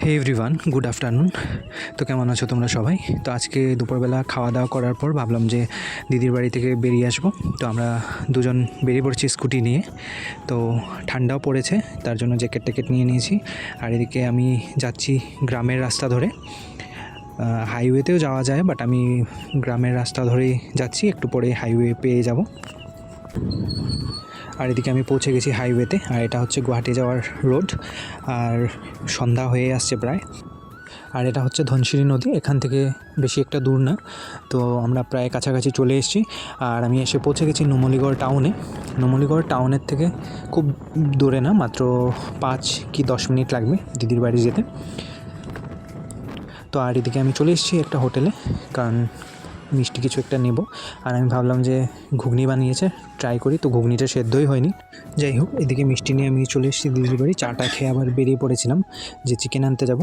হে everyone, good afternoon. তো কেমন আছো তোমরা সবাই? তো আজকে দুপুরবেলা খাওয়া দাওয়া করার পর ভাবলাম যে দিদির বাড়ি থেকে বেরিয়ে আসবো। তো আমরা দুজন বেরিয়ে পড়েছি স্কুটি নিয়ে। তো ঠান্ডাও পড়েছে, তার জন্য জ্যাকেট ট্যাকেট নিয়ে নিয়েছি। আর এদিকে আমি যাচ্ছি গ্রামের রাস্তা ধরে। হাইওয়েতেও যাওয়া যায়, বাট আমি গ্রামের রাস্তা ধরেই যাচ্ছি, একটু পরে হাইওয়ে পেয়ে যাব। আর এদিকে আমি পৌঁছে গেছি হাইওয়েতে, আর এটা হচ্ছে গুয়াহাটি যাওয়ার রোড। আর সন্ধ্যা হয়ে আসছে প্রায়। আর এটা হচ্ছে ধনশিরি নদী, এখান থেকে বেশি একটা দূর না। তো আমরা প্রায় কাছাকাছি চলে এসেছি। আর আমি এসে পৌঁছে গেছি নুমলিগড় টাউনে। নুমলিগড় টাউনের থেকে খুব দূরে না, মাত্র 5 কি 10 মিনিট লাগবে দিদির বাড়ি যেতে। তো আর এদিকে আমি চলে এসেছি একটা হোটেলে, কারণ মিষ্টি কিছু একটা নেব। আর আমি ভাবলাম যে ঘুগনি বানিয়েছে, ট্রাই করি। তো ঘুগনিটা সেদ্ধই হয়নি। যাই হোক, এদিকে মিষ্টি নিয়ে আমি চলে এসেছি দিদির বাড়ি। চাটা খেয়ে আবার বেরিয়ে পড়েছিলাম যে চিকেন আনতে যাব।